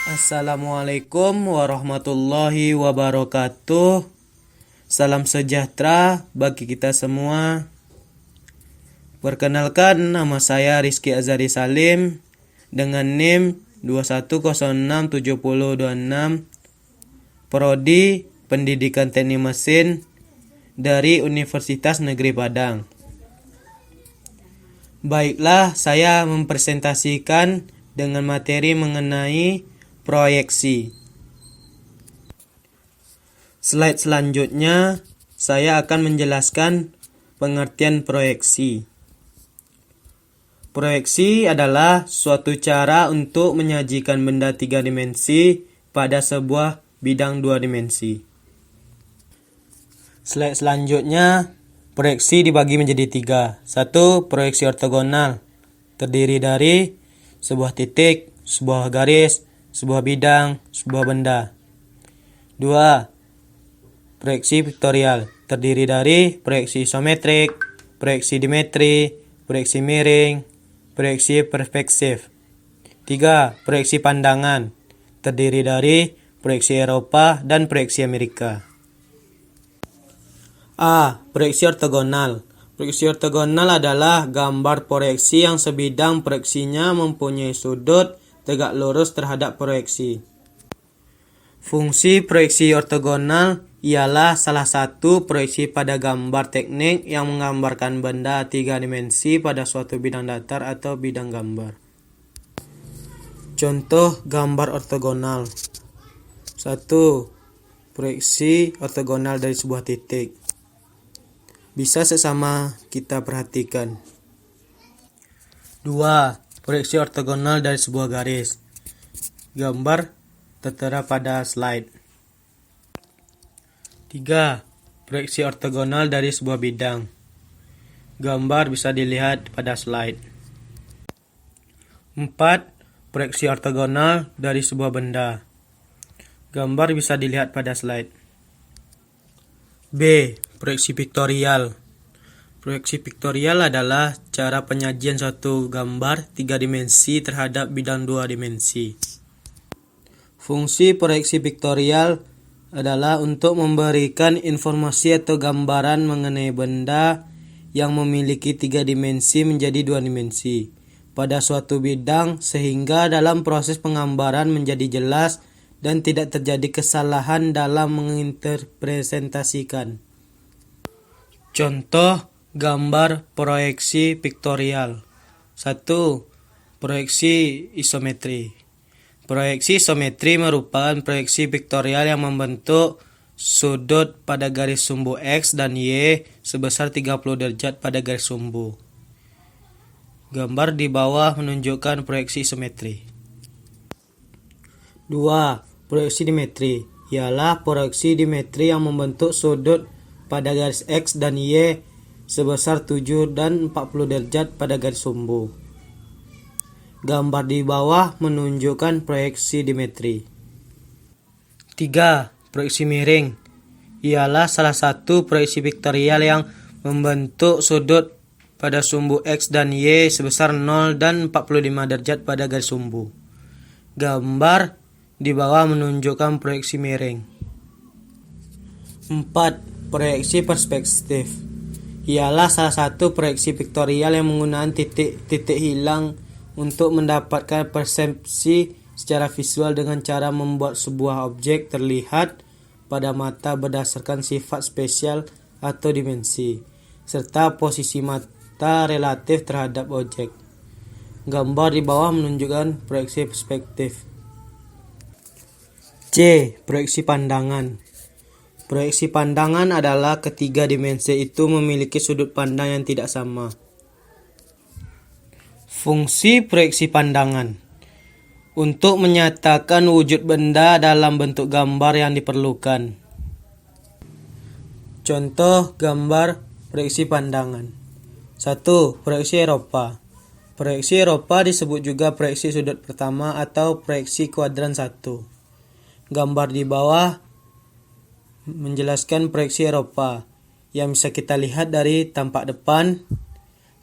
Assalamualaikum warahmatullahi wabarakatuh. Salam sejahtera bagi kita semua. Perkenalkan, nama saya Rizky Azari Salim dengan NIM 21067026, Prodi Pendidikan Teknik Mesin dari Universitas Negeri Padang. Baiklah, saya mempresentasikan dengan materi mengenai proyeksi. Slide selanjutnya, saya akan menjelaskan pengertian proyeksi. Proyeksi adalah suatu cara untuk menyajikan benda 3 dimensi pada sebuah bidang 2 dimensi. Slide selanjutnya, proyeksi dibagi menjadi 3. 1. Proyeksi ortogonal, terdiri dari sebuah titik, sebuah garis, sebuah bidang, sebuah benda. 2. Proyeksi piktorial, terdiri dari proyeksi isometrik, proyeksi dimetri, proyeksi miring, proyeksi perspektif. 3. Proyeksi pandangan, terdiri dari proyeksi Eropa dan proyeksi Amerika. A. Proyeksi ortogonal. Proyeksi ortogonal adalah gambar proyeksi yang sebidang proyeksinya mempunyai sudut tegak lurus terhadap proyeksi. Fungsi proyeksi ortogonal ialah salah satu proyeksi pada gambar teknik yang menggambarkan benda 3 dimensi pada suatu bidang datar atau bidang gambar. Contoh gambar ortogonal. 1. Proyeksi ortogonal dari sebuah titik. Bisa sesama kita perhatikan. 2. Proyeksi ortogonal dari sebuah garis. Gambar tertera pada slide. 3. Proyeksi ortogonal dari sebuah bidang. Gambar bisa dilihat pada slide. 4. Proyeksi ortogonal dari sebuah benda. Gambar bisa dilihat pada slide. B. Proyeksi piktorial. Proyeksi piktorial adalah cara penyajian suatu gambar 3 dimensi terhadap bidang 2 dimensi. Fungsi proyeksi piktorial adalah untuk memberikan informasi atau gambaran mengenai benda yang memiliki 3 dimensi menjadi 2 dimensi pada suatu bidang sehingga dalam proses penggambaran menjadi jelas dan tidak terjadi kesalahan dalam menginterpretasikan. Contoh gambar proyeksi piktorial. 1. Proyeksi isometri. Proyeksi isometri merupakan proyeksi piktorial yang membentuk sudut pada garis sumbu X dan Y sebesar 30 derajat pada garis sumbu. Gambar di bawah menunjukkan proyeksi isometri. 2. Proyeksi dimetri ialah proyeksi dimetri yang membentuk sudut pada garis X dan Y sebesar 7 dan 40 derajat pada garis sumbu. Gambar di bawah menunjukkan proyeksi dimetri. 3. Proyeksi miring ialah salah satu proyeksi piktorial yang membentuk sudut pada sumbu X dan Y sebesar 0 dan 45 derajat pada garis sumbu. Gambar di bawah menunjukkan proyeksi miring. 4. Proyeksi perspektif ialah salah satu proyeksi piktorial yang menggunakan titik-titik hilang untuk mendapatkan persepsi secara visual dengan cara membuat sebuah objek terlihat pada mata berdasarkan sifat spesial atau dimensi, serta posisi mata relatif terhadap objek. Gambar di bawah menunjukkan proyeksi perspektif. C. Proyeksi pandangan. Proyeksi pandangan adalah ketiga dimensi itu memiliki sudut pandang yang tidak sama. Fungsi proyeksi pandangan untuk menyatakan wujud benda dalam bentuk gambar yang diperlukan. Contoh gambar proyeksi pandangan. 1. Proyeksi Eropa. Proyeksi Eropa disebut juga proyeksi sudut pertama atau proyeksi kuadran 1. Gambar di bawah menjelaskan proyeksi Eropa yang bisa kita lihat dari tampak depan,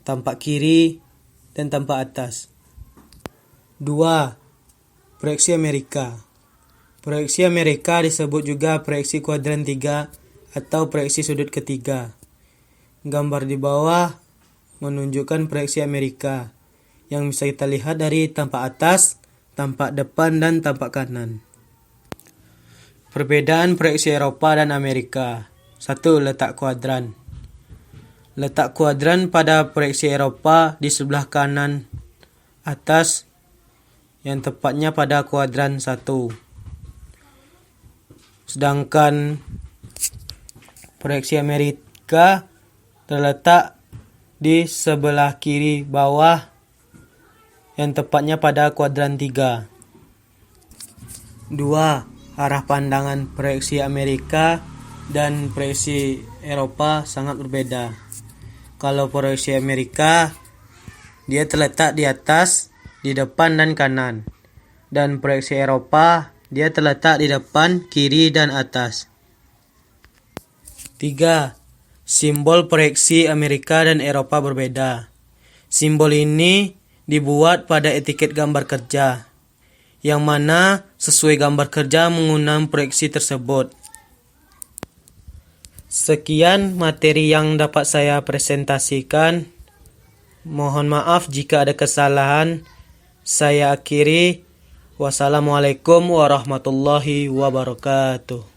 tampak kiri, dan tampak atas. 2. Proyeksi Amerika. Proyeksi Amerika disebut juga proyeksi kuadran 3 atau proyeksi sudut ketiga. Gambar di bawah menunjukkan proyeksi Amerika yang bisa kita lihat dari tampak atas, tampak depan, dan tampak kanan. Perbedaan proyeksi Eropa dan Amerika. 1. Letak kuadran. Letak kuadran pada proyeksi Eropa di sebelah kanan atas, yang tepatnya pada kuadran 1. Sedangkan proyeksi Amerika terletak di sebelah kiri bawah, yang tepatnya pada kuadran 3. 2. Arah pandangan proyeksi Amerika dan proyeksi Eropa sangat berbeda. Kalau proyeksi Amerika, dia terletak di atas, di depan, dan kanan. Dan proyeksi Eropa, dia terletak di depan, kiri, dan atas. 3. Simbol proyeksi Amerika dan Eropa berbeda. Simbol ini dibuat pada etiket gambar kerja, yang mana sesuai gambar kerja menggunakan proyeksi tersebut. Sekian materi yang dapat saya presentasikan. Mohon maaf jika ada kesalahan. Saya akhiri. Wassalamualaikum warahmatullahi wabarakatuh.